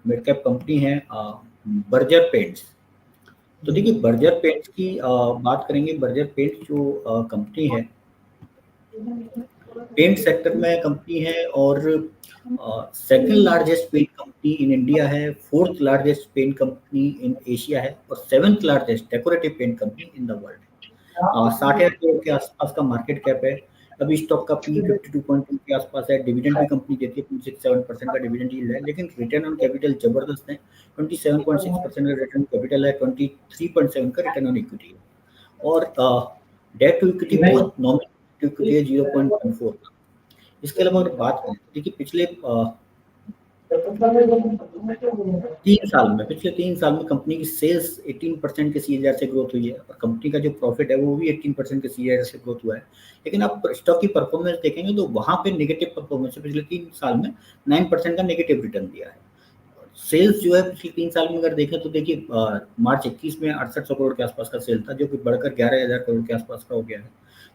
Mid cap company है Berger Paints. तो देखिए बर्जर पेंट्स की बात करेंगे। बर्जर पेंट्स जो कंपनी है, पेंट सेक्टर में कंपनी है और second largest paint company in India है, fourth largest paint company in Asia है और seventh largest decorative paint company in the world है। 60,000 करोड़ के आसपास का मार्केट कैप है। अभी स्टॉक का पी 52.2 के आसपास है। डिविडेंड भी कंपनी देती है, 0.67% का डिविडेंड यील्ड है, लेकिन रिटर्न ऑन कैपिटल जबरदस्त है। 27.6% का रिटर्न कैपिटल है, 23.7 का रिटर्न ऑन इक्विटी है और डेट टू इक्विटी बहुत नॉमिनल इक्विटी है 0.14। इसके अलावा अगर बात करें तो देखिए पिछले 3 साल में कंपनी की सेल्स 18% के सीएजीआर से ग्रोथ हुई है और कंपनी का जो प्रॉफिट है वो भी 18% के सीएजीआर से ग्रोथ हुआ है। लेकिन आप स्टॉक की परफॉर्मेंस देखेंगे तो वहां पे नेगेटिव परफॉर्मेंस है। पिछले 3 साल में 9% का नेगेटिव रिटर्न दिया है। सेल्स जो है पिछले 3 साल में अगर देखें तो देखिए मार्च 21 में 6800 करोड़ के आसपास का सेल था, जो कि बढ़कर 11,000 करोड़ के आसपास का हो गया है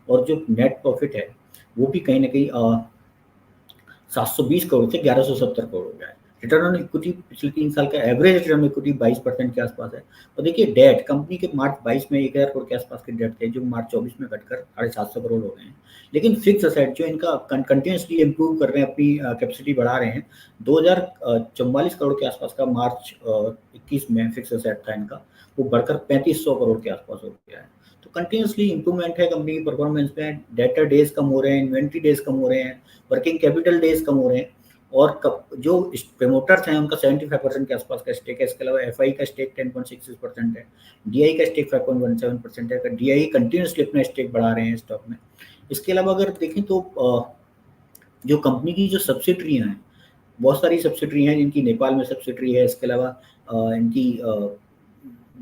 और जो नेट प्रॉफिट है वो भी कहीं ना कहीं 720 करोड़ से 1170 करोड़ हो गया है। रिटर्न ऑन इक्विटी पिछले 3 साल का एवरेज रिटर्न ऑन इक्विटी 22% के आसपास है। और देखिए डेट कंपनी के मार्च 22 में 1000 करोड़ के आसपास के डेट थे, जो मार्च 24 में घटकर 750 करोड़ हो गए हैं। लेकिन फिक्स असेट जो इनका कंटिन्यूसली इंप्रूव कर रहे हैं, अपनी कैपेसिटी बढ़ा रहे हैं। 2044 करोड़ के आसपास का मार्च 21 में फिक्स असेट था इनका, वो बढ़कर 3500 करोड़ के आसपास हो गया है। तो कंटिन्यूसली इंप्रूवमेंट है कंपनी की परफॉर्मेंस में। डेटर डेज कम हो रहे हैं, इन्वेंट्री डेज कम हो रहे हैं, वर्किंग कैपिटल डेज कम हो रहे हैं और जो प्रमोटर्स हैं उनका 75% के आसपास का स्टेक है। इसके अलावा एफआई का स्टेक 10.66% है, डीआई का स्टेक 5.17% है। डीआई कंटिन्यूसली अपना स्टेक बढ़ा रहे हैं स्टॉक में। इसके अलावा अगर देखें तो जो कंपनी की जो सब्सिडरियाँ हैं, बहुत सारी सब्सिडरी हैं जिनकी नेपाल में सब्सिडरी है। इसके अलावा इनकी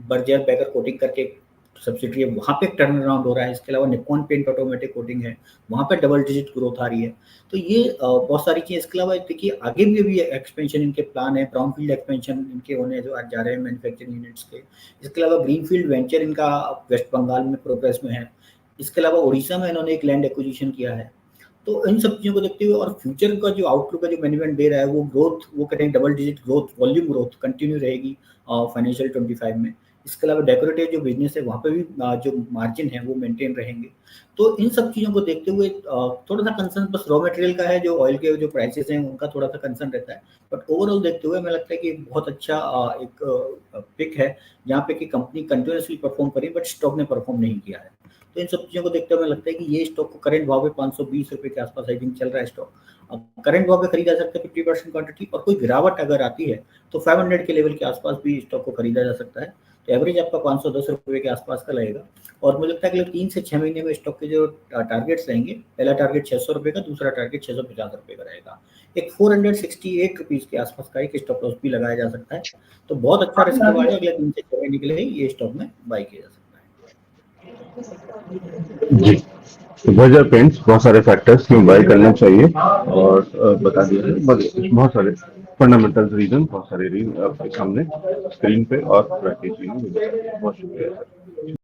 बर्जर बैकर कोटिंग करके सब्सिडरी है, वहाँ पे टर्न अराउंड हो रहा है। इसके अलावा निप्पॉन पेंट ऑटोमेटिक कोटिंग है, वहाँ पे डबल डिजिट ग्रोथ आ रही है। तो ये बहुत सारी चीज़। इसके अलावा देखिए आगे भी एक्सपेंशन इनके प्लान है, ब्राउनफील्ड एक्सपेंशन इनके होने जो आज जा रहे हैं मैन्युफैक्चरिंग यूनिट्स के। इसके अलावा ग्रीनफील्ड वेंचर इनका वेस्ट बंगाल में प्रोग्रेस में है। इसके अलावा उड़ीसा में इन्होंने एक लैंड एक्विजिशन किया है। तो इन सब चीज़ों को देखते हुए और फ्यूचर का जो आउटलुक है, जो मैनेजमेंट दे रहा है, वो ग्रोथ वो करेंगे, double digit growth, volume growth continue रहेगी फाइनेंशियल 25 में। इसके अलावा डेकोरेटिव जो बिजनेस है वहाँ पे भी जो मार्जिन है वो मेंटेन रहेंगे। तो इन सब चीज़ों को देखते हुए थोड़ा सा कंसर्न बस रॉ मटेरियल का है, जो ऑयल के जो प्राइसेस हैं उनका थोड़ा सा कंसर्न रहता है। बट ओवरऑल देखते हुए हमें लगता है कि बहुत अच्छा एक पिक है, जहाँ पे कि कंपनी कंटिन्यूसली परफॉर्म करी बट स्टॉक ने परफॉर्म नहीं किया है। तो इन सब चीज़ों को देखते हुए हमें लगता है कि ये स्टॉक को करंट भाव पे 520 रुपये के आसपास आई थिंक चल रहा है स्टॉक। अब करंट भाव पे खरीदा जा सकता है 50% क्वांटिटी, और कोई गिरावट अगर आती है तो 500 के लेवल के आसपास भी स्टॉक को खरीदा जा सकता है। तो एवरेज आपका 510 रुपये के आसपास का लगेगा। और मुझे लगता है कि 3 से 6 महीने में स्टॉक के जो टारगेट्स रहेंगे, पहला टारगेट 600 रुपये का, दूसरा टारगेट 650 रुपये का रहेगा। एक 468 रुपीज़ के आसपास का एक स्टॉप लॉस भी लगाया जा सकता है। तो बहुत अच्छा रिस्क रिवार्ड है, अगले 3 से 6 महीने के लिए ये स्टॉक में बाई किया जा सकता है। जी, तो बर्जर पेंट्स बहुत सारे फैक्टर्स क्यों बाय करना चाहिए और बता दिए। बहुत सारे फंडामेंटल रीजन, बहुत सारे आपके सामने स्क्रीन पे और बहुत शुक्रिया।